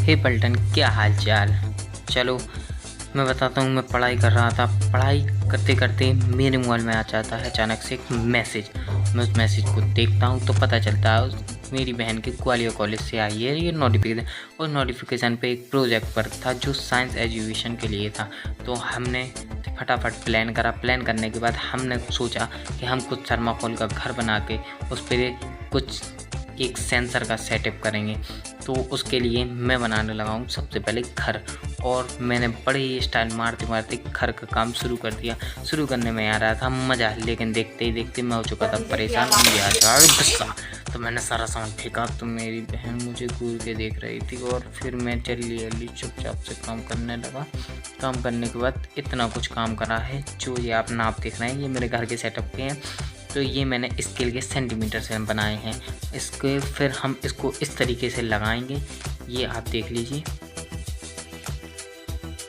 हे पलटन, क्या हाल चाल। चलो मैं बताता हूँ। मैं पढ़ाई कर रहा था, पढ़ाई करते करते मेरे मोबाइल में आ जाता है अचानक से एक मैसेज। मैं उस मैसेज को देखता हूँ तो पता चलता है मेरी बहन के ग्वालियर कॉलेज से आई है ये नोटिफिकेशन। और नोटिफिकेशन पे एक प्रोजेक्ट वर्क था जो साइंस एजुकेशन के लिए था। तो हमने फटाफट प्लान करा। प्लान करने के बाद हमने सोचा कि हम कुछ थर्माकोल का घर बना के उस पर कुछ एक सेंसर का सेटअप करेंगे। तो उसके लिए मैं बनाने लगा हूँ सबसे पहले घर। और मैंने बड़े ही स्टाइल मारते मारते घर का काम शुरू कर दिया। शुरू करने में आ रहा था मज़ा, लेकिन देखते ही देखते मैं हो चुका था परेशान। गुस्सा तो मैंने सारा सामान फेंका। तो मेरी बहन मुझे घूर के देख रही थी और फिर मैं जल्दी चुपचाप से काम करने लगा। काम करने के बाद इतना कुछ काम करा है जो ये आप नाप देख रहे हैं, ये मेरे घर के सेटअप के हैं। तो ये मैंने स्केल के सेंटीमीटर से बनाए हैं। इसके फिर हम इसको इस तरीके से लगाएंगे, ये आप देख लीजिए।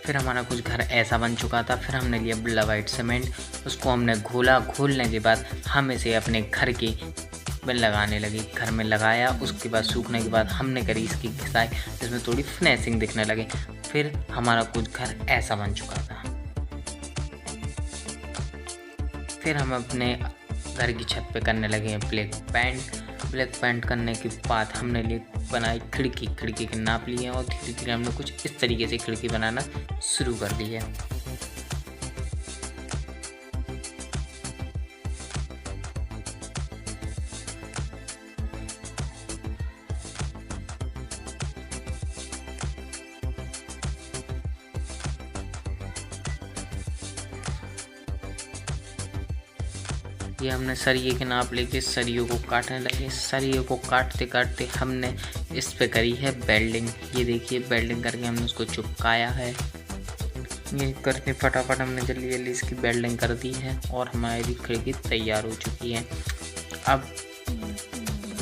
फिर हमारा कुछ घर ऐसा बन चुका था। फिर हमने लिया बिल्ला वाइट सीमेंट, उसको हमने घोला। घोलने के बाद हम इसे अपने घर के में लगाने लगे। घर में लगाया, उसके बाद सूखने के बाद हमने करी इसकी घिसाई, जिसमें थोड़ी फिनिशिंग दिखने लगे। फिर हमारा कुछ घर ऐसा बन चुका था। फिर हम अपने घर की छत पे करने लगे हैं ब्लैक पेंट। ब्लैक पेंट करने के बाद हमने बनाई खिड़की। खिड़की के नाप लिए और धीरे धीरे हमने कुछ इस तरीके से खिड़की बनाना शुरू कर दी है। ये हमने सरिये के नाप लेके सरियों को काटने लगे। सरियों को काटते काटते हमने इस पे करी है वेल्डिंग। ये देखिए वेल्डिंग करके हमने उसको चिपकाया है। ये करके फटाफट हमने जल्दी जल्दी इसकी वेल्डिंग कर दी है और हमारी खिड़की तैयार हो चुकी है। अब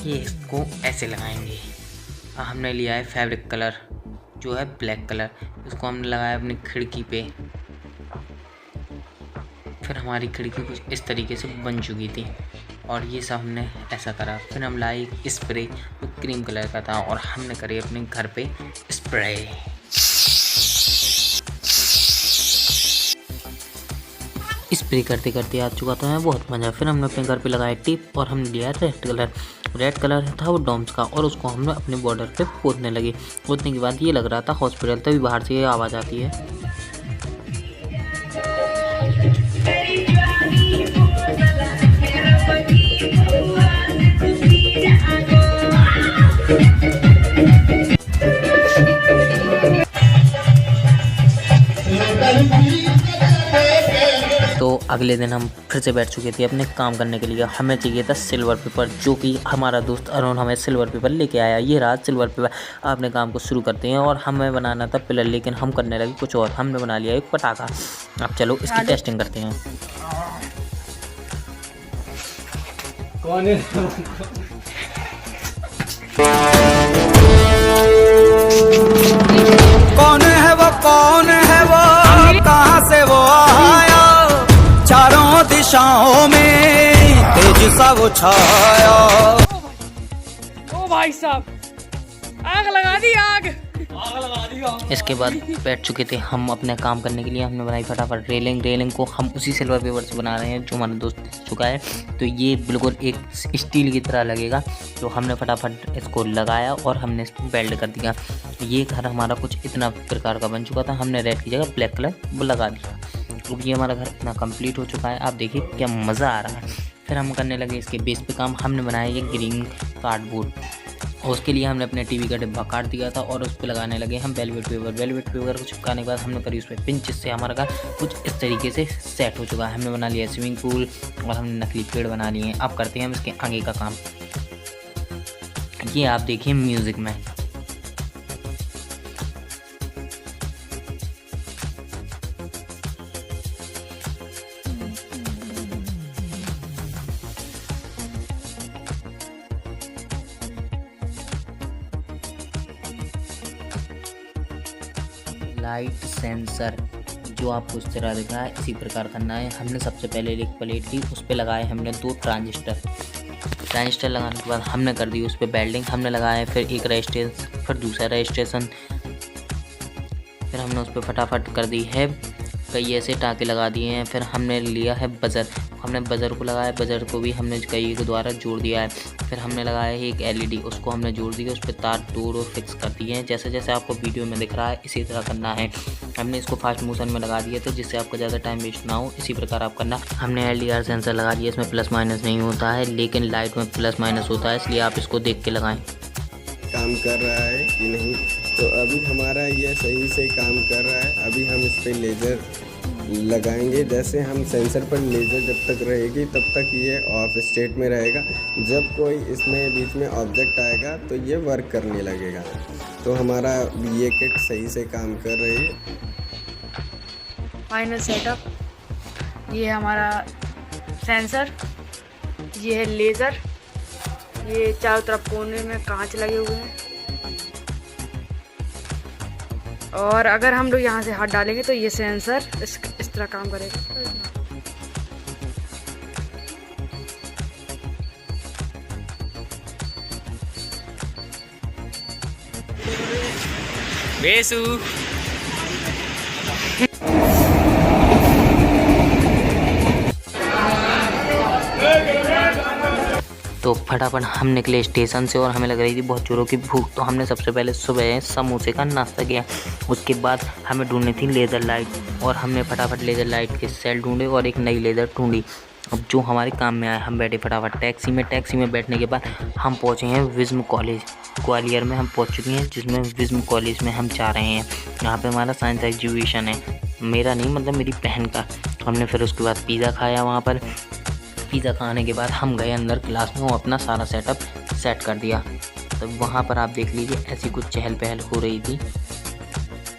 ये इसको ऐसे लगाएंगे। हमने लिया है फैब्रिक कलर जो है ब्लैक कलर, इसको हमने लगाया अपनी खिड़की पे। फिर हमारी खिड़की कुछ इस तरीके से बन चुकी थी और ये सब हमने ऐसा करा। फिर हम लाए स्प्रे जो क्रीम कलर का था और हमने करे अपने घर पे स्प्रे। स्प्रे करते करते आ चुका था मैं, बहुत मज़ा। फिर हमने अपने घर पे लगाया टिप और हमने लिया रेड कलर। रेड कलर था वो डॉम्स का और उसको हमने अपने बॉर्डर पे पोतने लगे। पोतने के बाद ये लग रहा था हॉस्पिटल, तभी बाहर से ये आवाज़ आती है। तो अगले दिन हम फिर से बैठ चुके थे अपने काम करने के लिए। हमें चाहिए था सिल्वर पेपर, जो कि हमारा दोस्त अरुण हमें सिल्वर पेपर लेके आया। ये रहा सिल्वर पेपर। अपने काम को शुरू करते हैं और हमें बनाना था पिलर, लेकिन हम करने लगे कुछ और। हमने बना लिया एक पटाखा। अब चलो इसकी टेस्टिंग करते हैं। कौन है? कौन है वो? कौन है वो? कहाँ से वो आया? चारों दिशाओं में तेज सा वो छाया। ओ भाई साहब, आग लगा दी, आग लगा दी। इसके बाद बैठ चुके थे हम अपने काम करने के लिए। हमने बनाई फटाफट रेलिंग। रेलिंग को हम उसी सिल्वर पेपर से बना रहे हैं जो हमारा दोस्त चुका है। तो ये बिल्कुल एक स्टील की तरह लगेगा। तो हमने फटाफट इसको लगाया और हमने इसको वेल्ड कर दिया। ये घर हमारा कुछ इतना प्रकार का बन चुका था। हमने रेड की जगह ब्लैक कलर वो लगा दिया। अब ये हमारा घर इतना कंप्लीट हो चुका है। आप देखिए क्या मज़ा आ रहा है। फिर हम करने लगे इसके बेस पे काम। हमने बनाया ये ग्रीन कार्डबोर्ड और उसके लिए हमने अपने टीवी का डिब्बा काट दिया था और उस पर लगाने लगे हम वेलवेट पेपर। वेलवेट पेपर को चिपकाने के बाद हमने करी उस पर पिंच, से हमारा घर कुछ इस तरीके से सेट हो चुका है। हमने बना लिया स्विमिंग पूल और हमने नकली पेड़ बना लिए हैं। अब करते हैं हम इसके आगे का काम। ये आप देखिए म्यूज़िक में लाइट सेंसर जो आपको इस तरह दिख रहा है, इसी प्रकार करना है। हमने सबसे पहले एक प्लेट ली, उस पर लगाए हमने 2 ट्रांजिस्टर लगाने के बाद हमने कर दी उस पर वेल्डिंग। हमने लगाया फिर एक रजिस्टेंस, फिर दूसरा रजिस्ट्रेशन, फिर हमने उस पर फटाफट कर दी है कई ऐसे टाँके लगा दिए हैं। फिर हमने लिया है बज़र, हमने बज़र को लगाया, बज़र को भी हमने कई के द्वारा जोड़ दिया है। फिर हमने लगाया है एक LED, उसको हमने जोड़ दिया, उस पर तार दूर और फिक्स कर दिए हैं। जैसे जैसे आपको वीडियो में दिख रहा है इसी तरह करना है। हमने इसको फास्ट मोशन में लगा दिया तो जिससे आपका ज़्यादा टाइम वेस्ट ना हो, इसी प्रकार आप करना। हमने LDR सेंसर लगा दिया, इसमें प्लस माइनस नहीं होता है लेकिन लाइट में प्लस माइनस होता है, इसलिए आप इसको देख के लगाएं। काम कर रहा है कि नहीं। तो अभी हमारा ये सही से काम कर रहा है। अभी हम इस पर लेज़र लगाएंगे। जैसे हम सेंसर पर लेज़र जब तक रहेगी तब तक ये ऑफ स्टेट में रहेगा। जब कोई इसमें बीच में ऑब्जेक्ट आएगा तो ये वर्क करने लगेगा। तो हमारा ये किट सही से काम कर रही है। फाइनल सेटअप, ये है हमारा सेंसर, ये है लेज़र, ये चारों तरफ कोने में कांच लगे हुए हैं। और अगर हम लोग यहाँ से हाथ डालेंगे तो ये सेंसर इस तरह काम करेगा। बेसू तो फटाफट हम निकले स्टेशन से और हमें लग रही थी बहुत जोरों की भूख। तो हमने सबसे पहले सुबह समोसे का नाश्ता किया। उसके बाद हमें ढूंढनी थी लेज़र लाइट और हमने फटाफट लेज़र लाइट के सेल ढूंढे और एक नई लेज़र ढूंढी। अब जो हमारे काम में आया, हम बैठे फटाफट टैक्सी में बैठने के बाद हम पहुँचे हैं विज़्म कॉलेज ग्वालियर में। हम पहुँच चुके हैं जिसमें विज़्म कॉलेज में हम जा रहे हैं। यहाँ पे हमारा साइंस एग्जीबिशन है, मेरा नहीं मतलब मेरी बहन का। हमने फिर उसके बाद पिज़्ज़ा खाया। वहाँ पर पिज़्ज़ा खाने के बाद हम गए अंदर क्लास में और अपना सारा सेटअप सेट कर दिया। तो वहाँ पर आप देख लीजिए ऐसी कुछ चहल पहल हो रही थी।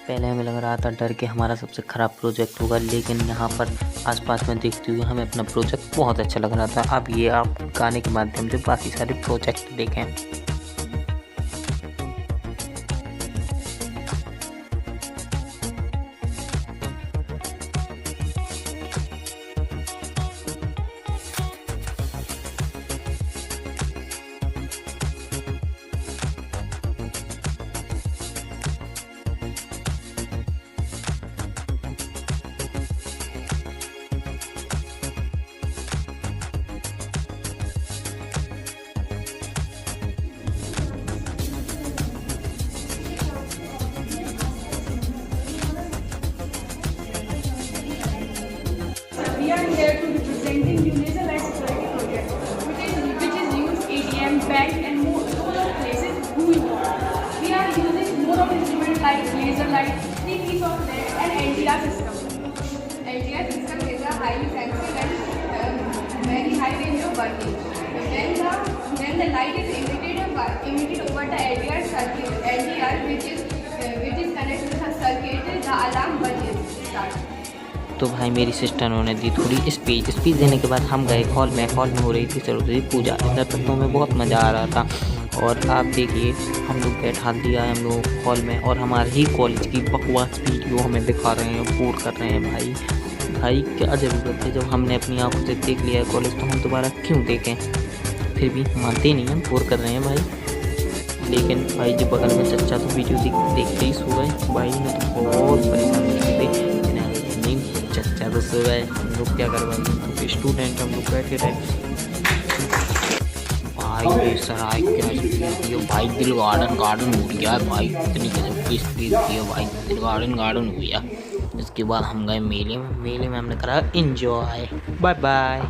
पहले हमें लग रहा था डर के हमारा सबसे ख़राब प्रोजेक्ट होगा, लेकिन यहाँ पर आसपास में देखते हुए हमें अपना प्रोजेक्ट बहुत अच्छा लग रहा था। अब ये आप गाने के माध्यम से बाकी सारे प्रोजेक्ट देखें। We are here to representing the Laser Light Security Project, which is used ATM, bank and more other places doing. We are using more of instruments like laser light, 3 piece of LED and LDR system. LDR system is a highly sensitive and very high range of working. When the light is emitted over the LDR circuit, which is connected to the circuit, the alarm buzzes start. तो भाई मेरी sister ने दी थोड़ी speech देने के बाद हम गए हॉल में हो रही थी सरस्वती पूजा। इधर तक तो हमें बहुत मज़ा आ रहा था। और आप देखिए हम लोग बैठा दिया है हम लोग हॉल में और हमारे ही कॉलेज की बकवास वीडियो हमें दिखा रहे हैं, बोर कर रहे हैं। भाई क्या ज़रूरत है, जब हमने अपनी आंखों से देख लिया है कॉलेज तो हम दोबारा क्यों देखें। फिर भी मानते नहीं हैं, बोर कर रहे हैं भाई। लेकिन भाई जो बगल में चच्चा तो वीडियो देखते ही सो गए। भाई ने तो बहुत परेशान किए थे, चच्चा तो सो गए। हम लोग क्या करवाएंगे, तो स्टूडेंट हम लोग बैठे रहे। भाई बेसराय क्या स्पीड दिया भाई, दिल गार्डन हो गया भाई, इतनी गजब की स्पीड दिया भाई, दिल गार्डन हो गया। इसके बाद हम गए मेले में हमने करा एंजॉय। Bye bye.